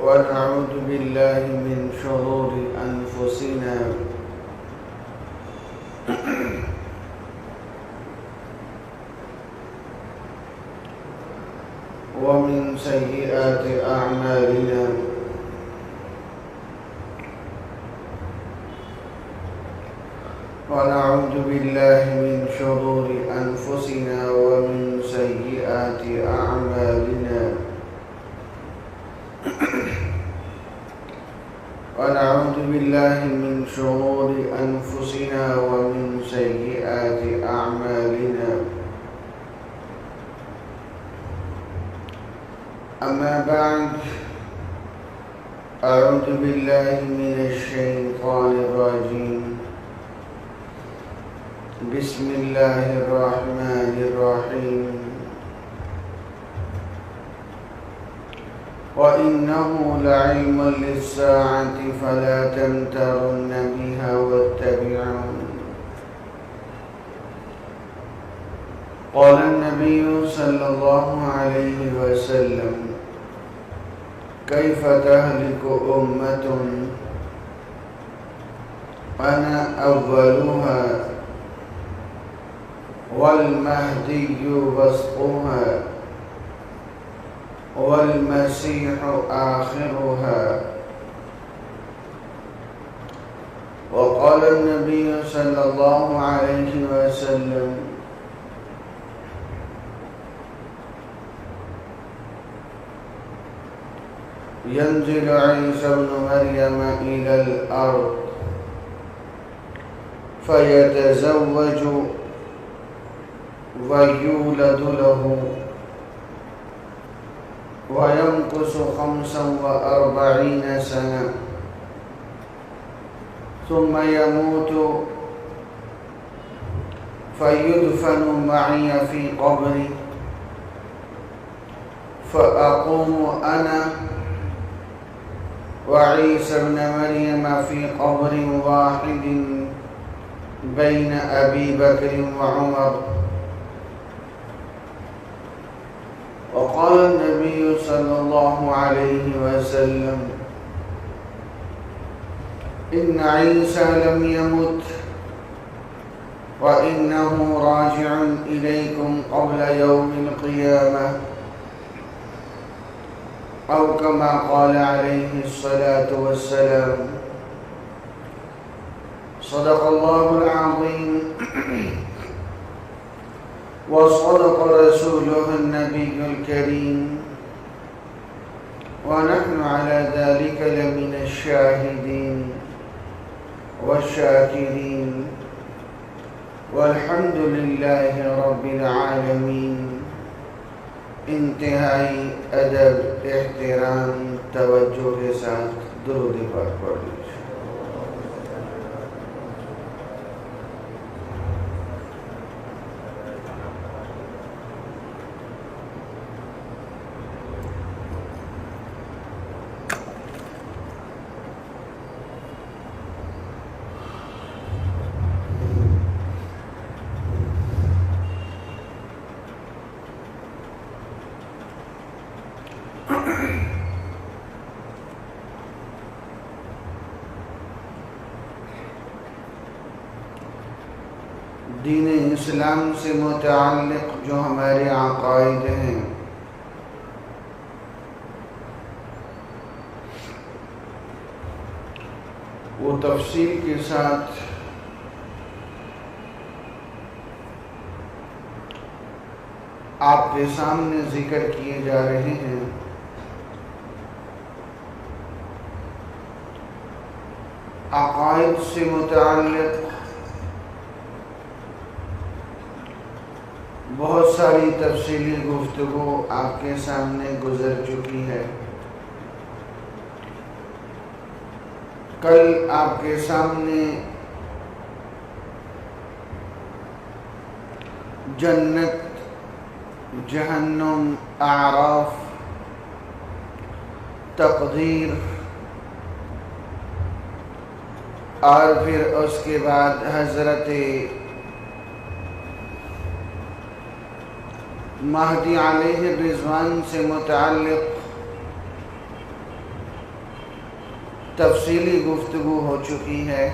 ونعوذ بالله من شرور أنفسنا ومن سيئات أعمالنا ونعوذ بالله من شرور أنفسنا ومن سيئات أعمالنا ونعوذ بالله من شرور أنفسنا ومن سيئات أعمالنا أما بعد أعوذ بالله من الشيطان الرجيم بسم الله الرحمن الرحيم وإنه لعلم للساعة فلا تمترن بها واتبعون قال النبي صلى الله عليه وسلم كيف تهلك أمة أنا أولها والمهدي وسطها والمسيح آخرها وقال النبي صلى الله عليه وسلم ينزل عيسى ابن مريم إلى الأرض فيتزوج ويولد له ويمكث 45 سنة ثم يموت فيدفن معي في قبري فأقوم أنا وعيسى ابن مريم في قبر واحد بين أبي بكر وعمر وقال النبي صلى الله عليه وسلم إن عيسى لم يمت وإنه راجع إليكم قبل يوم القيامة أو كما قال عليه الصلاة والسلام صدق الله العظيم وصدق رسوله النبي الكريم ونحن على ذلك لمن الشاهدين والشاكرين والحمد لله رب العالمين. انتہائی ادب، احترام، توجہ کے ساتھ درود پاک پڑھ لیجیے. دین اسلام سے متعلق جو ہمارے عقائد ہیں وہ تفصیل کے ساتھ آپ کے سامنے ذکر کیے جا رہے ہیں. عقائد سے متعلق بہت ساری تفصیلی گفتگو آپ کے سامنے گزر چکی ہے. کل آپ کے سامنے جنت، جہنم، اعراف، تقدیر اور پھر اس کے بعد حضرت مہدی علیہ الرضوان سے متعلق تفصیلی گفتگو ہو چکی ہے.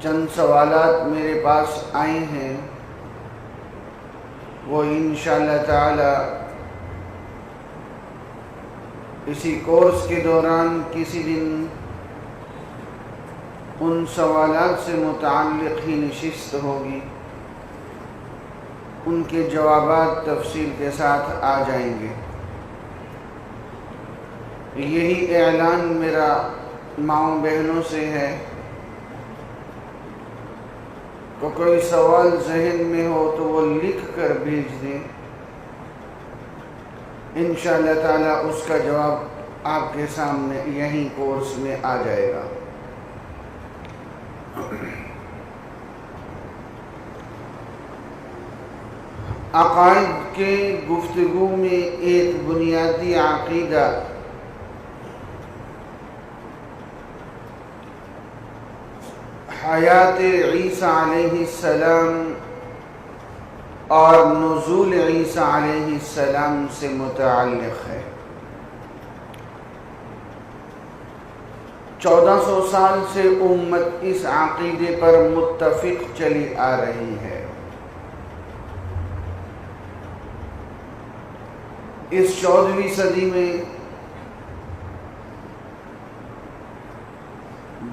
چند سوالات میرے پاس آئے ہیں، وہ انشاءاللہ تعالی اسی کورس کے دوران کسی دن ان سوالات سے متعلق ہی نشست ہوگی، ان کے جوابات تفصیل کے ساتھ آ جائیں گے. یہی اعلان میرا ماؤں بہنوں سے ہے کہ کوئی سوال ذہن میں ہو تو وہ لکھ کر بھیج دیں، انشاءاللہ تعالی اس کا جواب آپ کے سامنے یہیں کورس میں آ جائے گا. عقائد کے گفتگو میں ایک بنیادی عقیدہ حیات عیسیٰ علیہ السلام اور نزول عیسیٰ علیہ السلام سے متعلق ہے. 1400 سال سے امت اس عقیدے پر متفق چلی آ رہی ہے. اس 14ویں صدی میں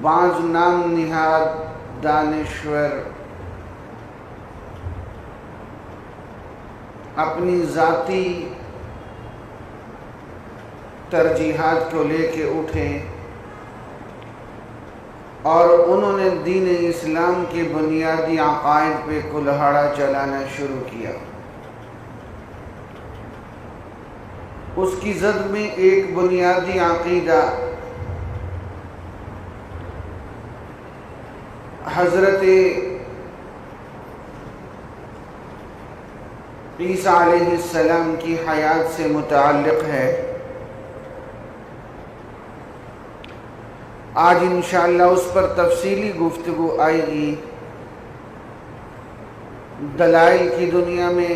بعض نام نہاد دانشور اپنی ذاتی ترجیحات کو لے کے اٹھے اور انہوں نے دین اسلام کے بنیادی عقائد پہ کلہاڑا چلانا شروع کیا. اس کی زد میں ایک بنیادی عقیدہ حضرت عیسیٰ علیہ السلام کی حیات سے متعلق ہے. آج انشاءاللہ اس پر تفصیلی گفتگو آئے گی. دلائل کی دنیا میں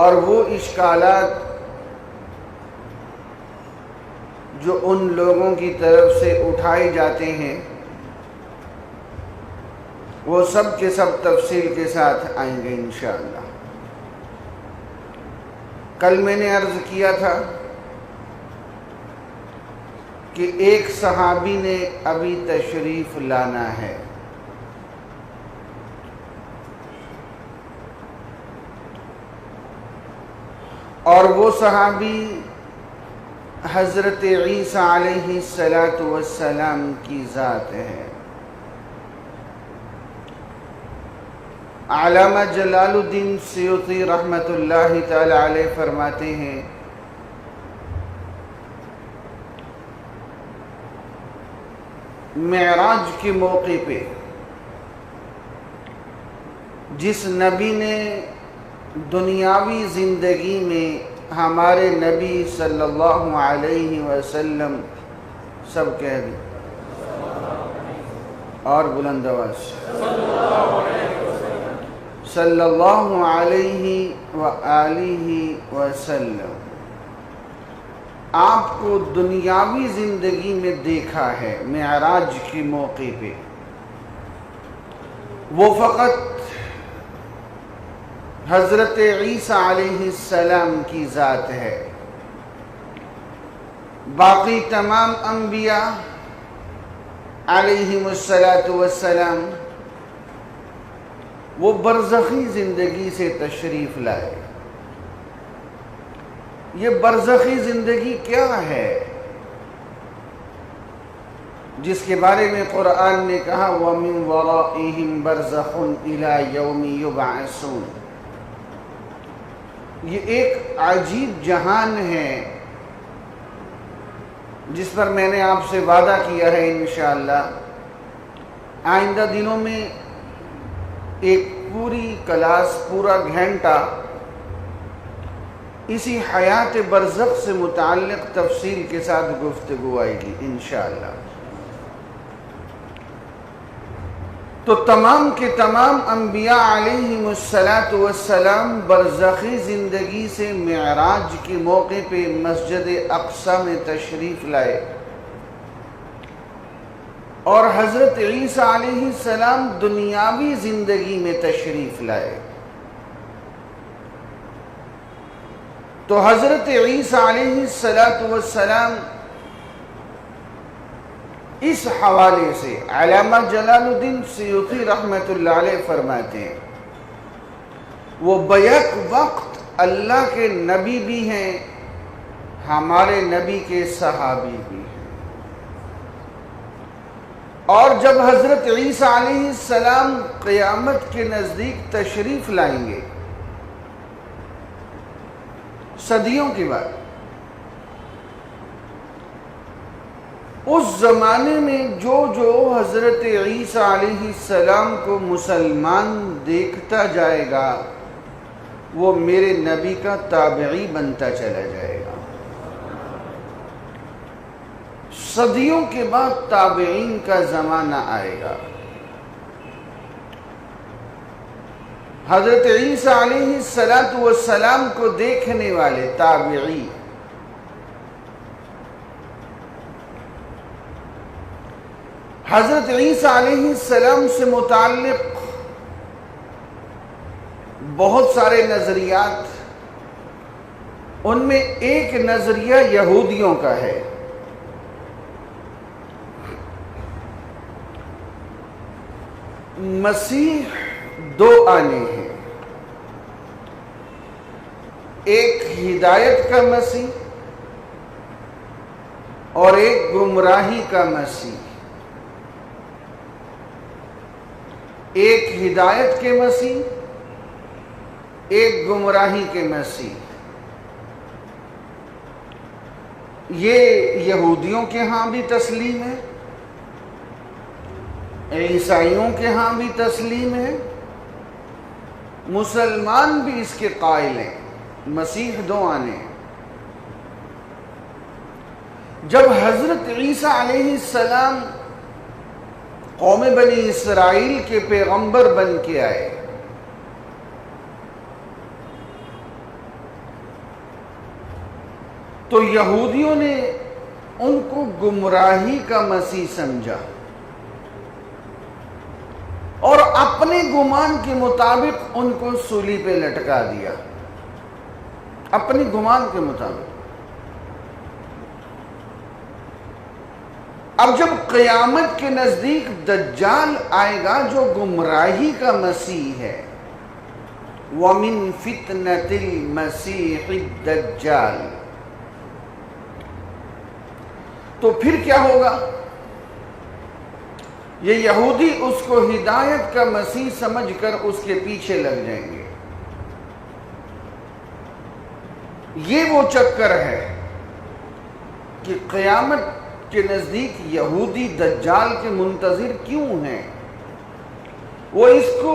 اور وہ اشکالات جو ان لوگوں کی طرف سے اٹھائے جاتے ہیں وہ سب کے سب تفصیل کے ساتھ آئیں گے انشاءاللہ. کل میں نے عرض کیا تھا کہ ایک صحابی نے ابھی تشریف لانا ہے. اور وہ صحابی حضرت عیسیٰ علیہ السلام کی ذات ہے. علامہ جلال الدین سیوطی رحمۃ اللہ تعالی علیہ فرماتے ہیں معراج کے موقع پہ جس نبی نے دنیاوی زندگی میں ہمارے نبی صلی اللہ علیہ وسلم سب کہہ دیں اور بلند آواز صلی اللہ علیہ وآلہ وسلم آپ کو دنیاوی زندگی میں دیکھا ہے معراج کے موقع پہ، وہ فقط حضرت عیسیٰ علیہ السلام کی ذات ہے. باقی تمام انبیاء علیہم السلام وہ برزخی زندگی سے تشریف لائے. یہ برزخی زندگی کیا ہے جس کے بارے میں قرآن نے کہا وَمِن وَرَائِهِمْ بَرْزَخٌ إِلَى يَوْمِ يُبْعَثُونَ. یہ ایک عجیب جہان ہے جس پر میں نے آپ سے وعدہ کیا ہے انشاءاللہ آئندہ دنوں میں ایک پوری کلاس، پورا گھنٹہ اسی حیات برزخ سے متعلق تفصیل کے ساتھ گفتگو آئے گی انشاءاللہ. تو تمام کے تمام انبیاء علیہم السلام برزخی زندگی سے معراج کے موقع پہ مسجد اقصی میں تشریف لائے، اور حضرت عیسیٰ علیہ السلام دنیاوی زندگی میں تشریف لائے۔ تو حضرت عیسیٰ علیہ السلام اس حوالے سے علامہ جلال الدین سیوطی رحمۃ اللہ علیہ فرماتے ہیں وہ بیک وقت اللہ کے نبی بھی ہیں، ہمارے نبی کے صحابی بھی ہیں۔ اور جب حضرت عیسیٰ علیہ السلام قیامت کے نزدیک تشریف لائیں گے، صدیوں کے بعد، اس زمانے میں جو حضرت عیسیٰ علیہ السلام کو مسلمان دیکھتا جائے گا وہ میرے نبی کا تابعی بنتا چلا جائے گا۔ صدیوں کے بعد تابعین کا زمانہ آئے گا۔ حضرت عیسیٰ علیہ السلام کو دیکھنے والے تابعی حضرت عیسیٰ علیہ السلام سے متعلق بہت سارے نظریات، ان میں ایک نظریہ یہودیوں کا ہے۔ مسیح دو آنے ہیں، ایک ہدایت کا مسیح اور ایک گمراہی کا مسیح۔ ایک ہدایت کے مسیح، ایک گمراہی کے مسیح۔ یہ یہودیوں کے ہاں بھی تسلیم ہے، عیسائیوں کے ہاں بھی تسلیم ہے، مسلمان بھی اس کے قائل ہیں، مسیح دو آنے ہیں۔ جب حضرت عیسیٰ علیہ السلام قوم بنی اسرائیل کے پیغمبر بن کے آئے، تو یہودیوں نے ان کو گمراہی کا مسیح سمجھا اور اپنے گمان کے مطابق ان کو سولی پہ لٹکا دیا، اپنے گمان کے مطابق۔ اب جب قیامت کے نزدیک دجال آئے گا جو گمراہی کا مسیح ہے، وَمِن فِتْنَةِ الْمَسِيحِ الدَّجَّالِ، تو پھر کیا ہوگا؟ یہ یہودی اس کو ہدایت کا مسیح سمجھ کر اس کے پیچھے لگ جائیں گے۔ یہ وہ چکر ہے کہ قیامت کے نزدیک یہودی دجال کے منتظر کیوں ہیں؟ وہ اس کو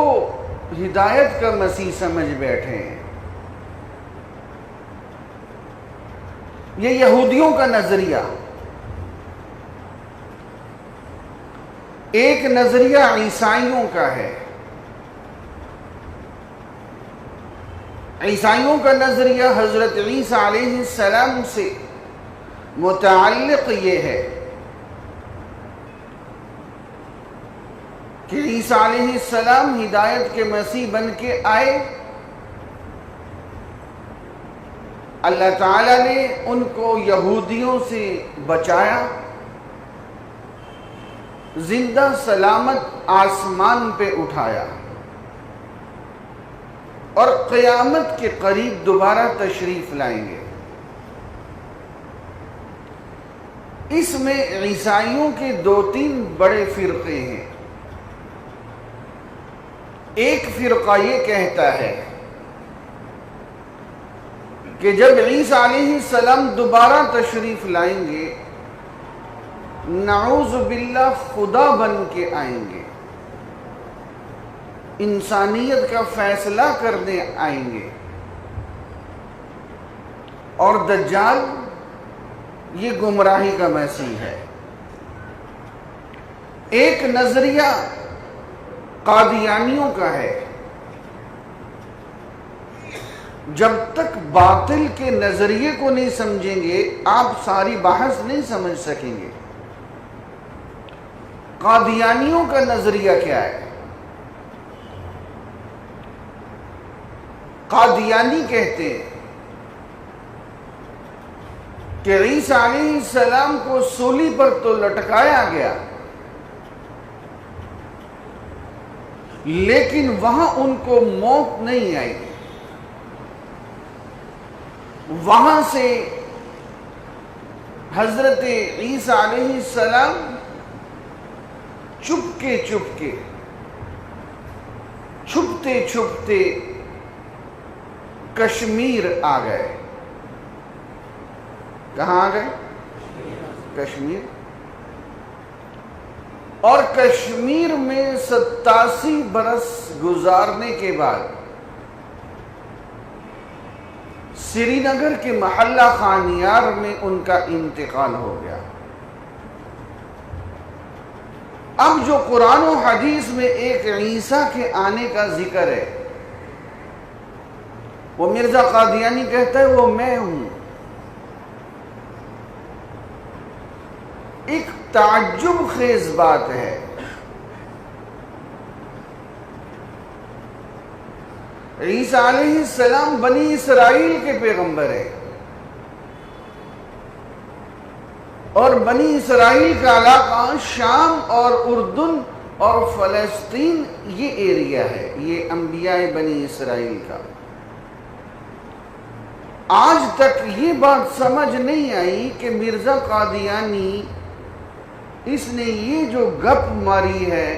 ہدایت کا مسیح سمجھ بیٹھے ہیں۔ یہ یہودیوں کا نظریہ۔ ایک نظریہ عیسائیوں کا ہے۔ عیسائیوں کا نظریہ حضرت عیسیٰ علیہ السلام سے متعلق یہ ہے کہ عیسیٰ علیہ السلام ہدایت کے مسیح بن کے آئے، اللہ تعالیٰ نے ان کو یہودیوں سے بچایا، زندہ سلامت آسمان پہ اٹھایا، اور قیامت کے قریب دوبارہ تشریف لائیں گے۔ اس میں عیسائیوں کے دو تین بڑے فرقے ہیں۔ ایک فرقہ یہ کہتا ہے کہ جب عیسیٰ علیہ السلام دوبارہ تشریف لائیں گے، نعوذ باللہ خدا بن کے آئیں گے، انسانیت کا فیصلہ کرنے آئیں گے، اور دجال یہ گمراہی کا مسیح ہے۔ ایک نظریہ قادیانیوں کا ہے. جب تک باطل کے نظریے کو نہیں سمجھیں گے آپ ساری بحث نہیں سمجھ سکیں گے. قادیانیوں کا نظریہ کیا ہے؟ قادیانی کہتے ہیں کہ عیسیٰ علیہ السلام کو سولی پر تو لٹکایا گیا، لیکن وہاں ان کو موت نہیں آئی. وہاں سے حضرت عیسیٰ علیہ السلام چھپتے چھپتے کشمیر آ گئے. کہاں آ گئے؟ کشمیر. اور کشمیر میں 87 برس گزارنے کے بعد سری نگر کے محلہ خانیار میں ان کا انتقال ہو گیا. اب جو قرآن و حدیث میں ایک عیسیٰ کے آنے کا ذکر ہے، وہ مرزا قادیانی کہتا ہے وہ میں ہوں. ایک تعجب خیز بات ہے. عیسیٰ علیہ السلام بنی اسرائیل کے پیغمبر ہے، اور بنی اسرائیل کا علاقہ شام اور اردن اور فلسطین یہ ایریا ہے، یہ انبیاء بنی اسرائیل کا. آج تک یہ بات سمجھ نہیں آئی کہ مرزا قادیانی اس نے یہ جو گپ ماری ہے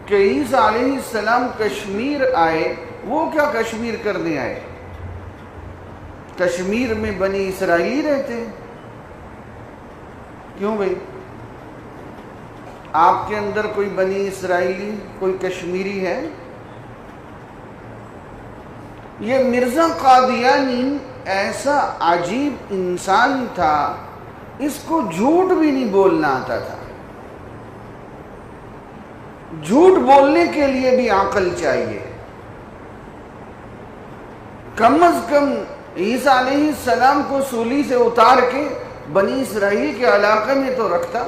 کہ عیسیٰ علیہ السلام کشمیر آئے، وہ کیا کشمیر کرنے آئے؟ کشمیر میں بنی اسرائیلی رہتے ہیں. کیوں بھئی؟ آپ کے اندر کوئی بنی اسرائیلی، کوئی کشمیری ہے؟ یہ مرزا قادیانی ایسا عجیب انسان تھا، اس کو جھوٹ بھی نہیں بولنا آتا تھا. جھوٹ بولنے کے لیے بھی عقل چاہیے. کم از کم عیسیٰ علیہ السلام کو سولی سے اتار کے بنی اسرائیل کے علاقے میں تو رکھتا.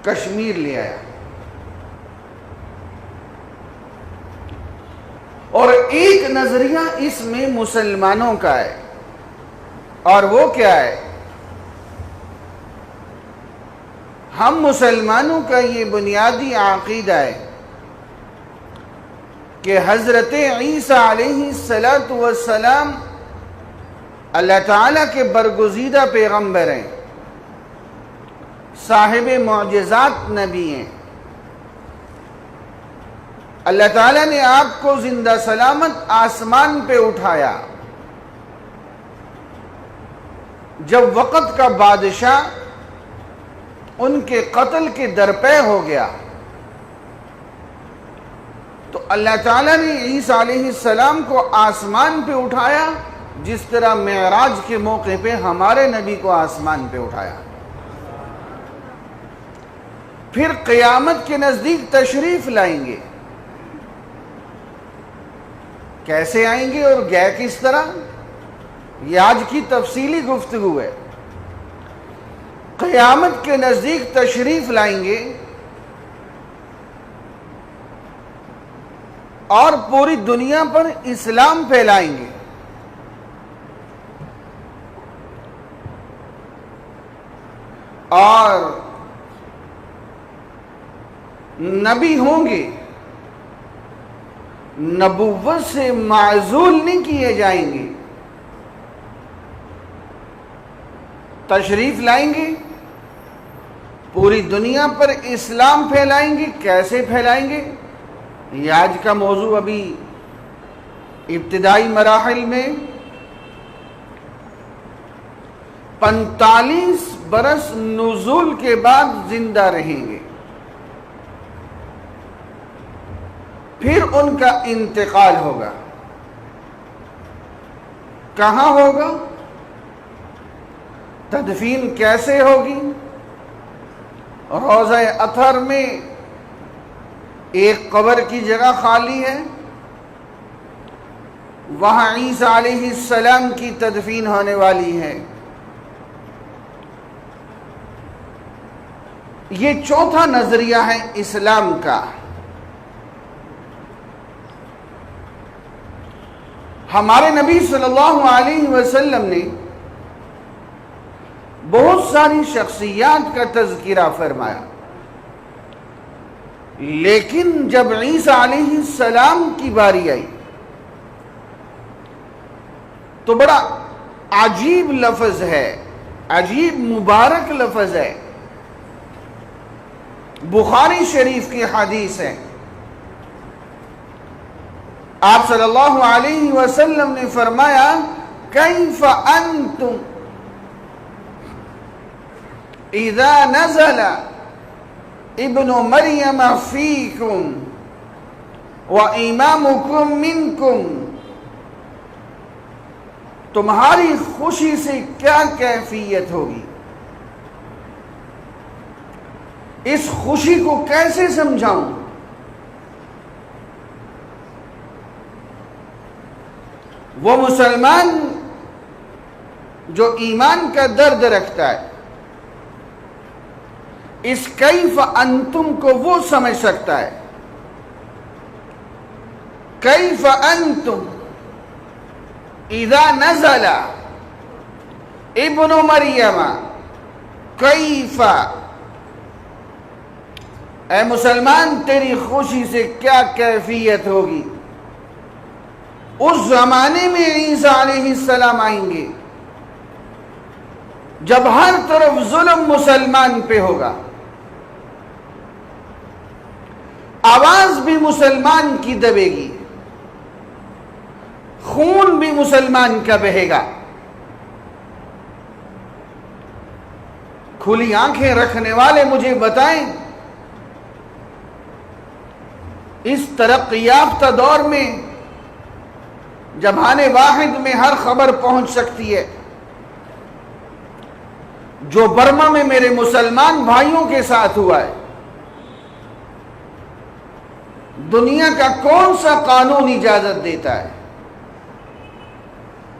کشمیر لے آیا. اور ایک نظریہ اس میں مسلمانوں کا ہے، اور وہ کیا ہے؟ ہم مسلمانوں کا یہ بنیادی عقیدہ ہے کہ حضرت عیسیٰ علیہ السلام اللہ تعالیٰ کے برگزیدہ پیغمبر ہیں، صاحب معجزات نبی ہیں. اللہ تعالیٰ نے آپ کو زندہ سلامت آسمان پہ اٹھایا. جب وقت کا بادشاہ ان کے قتل کے درپے ہو گیا تو اللہ تعالیٰ نے عیسیٰ علیہ السلام کو آسمان پہ اٹھایا، جس طرح معراج کے موقع پہ ہمارے نبی کو آسمان پہ اٹھایا. پھر قیامت کے نزدیک تشریف لائیں گے. کیسے آئیں گے اور گئے کس طرح، یہ آج کی تفصیلی گفتگو ہے. قیامت کے نزدیک تشریف لائیں گے اور پوری دنیا پر اسلام پھیلائیں گے. اور نبی ہوں گے، نبوت سے معزول نہیں کیے جائیں گے. تشریف لائیں گے، پوری دنیا پر اسلام پھیلائیں گے. کیسے پھیلائیں گے؟ یہ آج کا موضوع. ابھی ابتدائی مراحل میں 45 برس نزول کے بعد زندہ رہیں گے، پھر ان کا انتقال ہوگا. کہاں ہوگا؟ تدفین کیسے ہوگی؟ روضہ اطہر میں ایک قبر کی جگہ خالی ہے، وہاں عیسیٰ علیہ السلام کی تدفین ہونے والی ہے۔ یہ چوتھا نظریہ ہے اسلام کا۔ ہمارے نبی صلی اللہ علیہ وسلم نے بہت ساری شخصیات کا تذکرہ فرمایا، لیکن جب عیسیٰ علیہ السلام کی باری آئی تو بڑا عجیب لفظ ہے، عجیب مبارک لفظ ہے۔ بخاری شریف کی حدیث ہے، آپ صلی اللہ علیہ وسلم نے فرمایا کیف انتم اذا نزل ابن مریم فیکم وامامکم منکم، تمہاری خوشی سے کیا کیفیت ہوگی؟ اس خوشی کو کیسے سمجھاؤں؟ وہ مسلمان جو ایمان کا درد رکھتا ہے، اس کیف انتم کو وہ سمجھ سکتا ہے۔ کیف انتم اذا نزل ابن مریم، کیف، اے مسلمان تیری خوشی سے کیا کیفیت ہوگی؟ اس زمانے میں عیسیٰ علیہ السلام آئیں گے جب ہر طرف ظلم مسلمان پہ ہوگا، آواز بھی مسلمان کی دبے گی، خون بھی مسلمان کا بہے گا۔ کھلی آنکھیں رکھنے والے مجھے بتائیں، اس ترقی یافتہ دور میں جبان واحد میں ہر خبر پہنچ سکتی ہے، جو برما میں میرے مسلمان بھائیوں کے ساتھ ہوا ہے، دنیا کا کون سا قانون اجازت دیتا ہے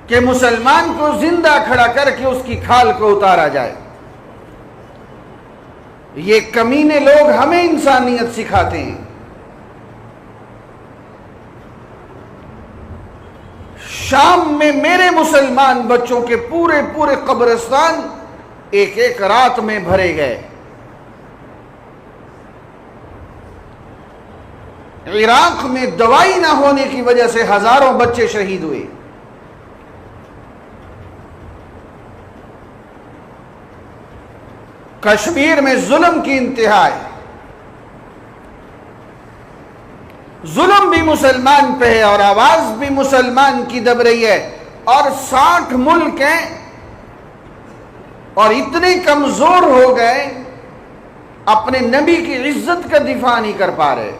کہ مسلمان کو زندہ کھڑا کر کے اس کی کھال کو اتارا جائے؟ یہ کمینے لوگ ہمیں انسانیت سکھاتے ہیں۔ شام میں میرے مسلمان بچوں کے پورے پورے قبرستان ایک ایک رات میں بھرے گئے۔ عراق میں دوائی نہ ہونے کی وجہ سے ہزاروں بچے شہید ہوئے۔ کشمیر میں ظلم کی انتہا ہے، ظلم بھی مسلمان پہ ہے اور آواز بھی مسلمان کی دب رہی ہے، اور 60 ملک ہیں اور اتنے کمزور ہو گئے اپنے نبی کی عزت کا دفاع نہیں کر پا رہے۔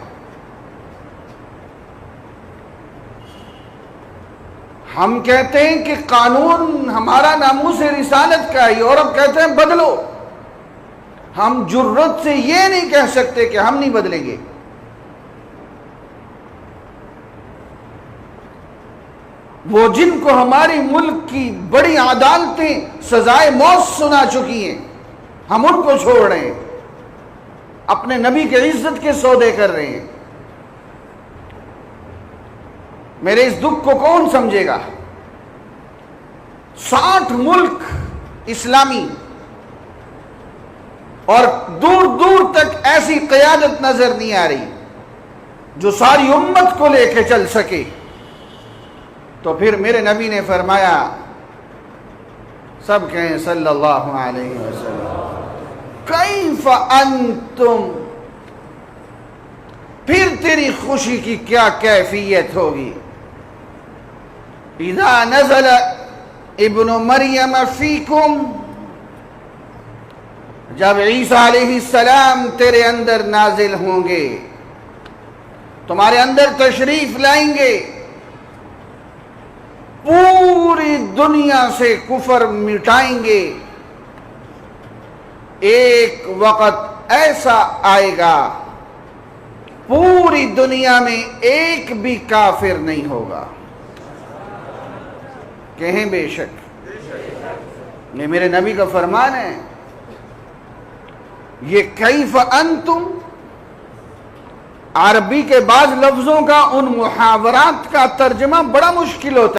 ہم کہتے ہیں کہ قانون ہمارا ناموس رسالت کا ہے، یورپ کہتے ہیں بدلو۔ ہم جرت سے یہ نہیں کہہ سکتے کہ ہم نہیں بدلیں گے۔ وہ جن کو ہماری ملک کی بڑی عدالتیں سزائے موت سنا چکی ہیں، ہم ان کو چھوڑ رہے ہیں، اپنے نبی کی عزت کے سودے کر رہے ہیں۔ میرے اس دکھ کو کون سمجھے گا؟ 60 ملک اسلامی اور دور دور تک ایسی قیادت نظر نہیں آ رہی جو ساری امت کو لے کے چل سکے۔ تو پھر میرے نبی نے فرمایا، سب کہیں صلی اللہ علیہ وسلم، کیف انتم، پھر تیری خوشی کی کیا کیفیت ہوگی؟ اذا نزل ابن مریم فیکم، جب عیسیٰ علیہ السلام تیرے اندر نازل ہوں گے، تمہارے اندر تشریف لائیں گے، پوری دنیا سے کفر مٹائیں گے۔ ایک وقت ایسا آئے گا پوری دنیا میں ایک بھی کافر نہیں ہوگا. کہیں بے شک. یہ میرے نبی کا فرمان ہے. یہ کیف انتم عربی کے بعض لفظوں کا ان محاورات کا ترجمہ بڑا مشکل ہوتا ہے.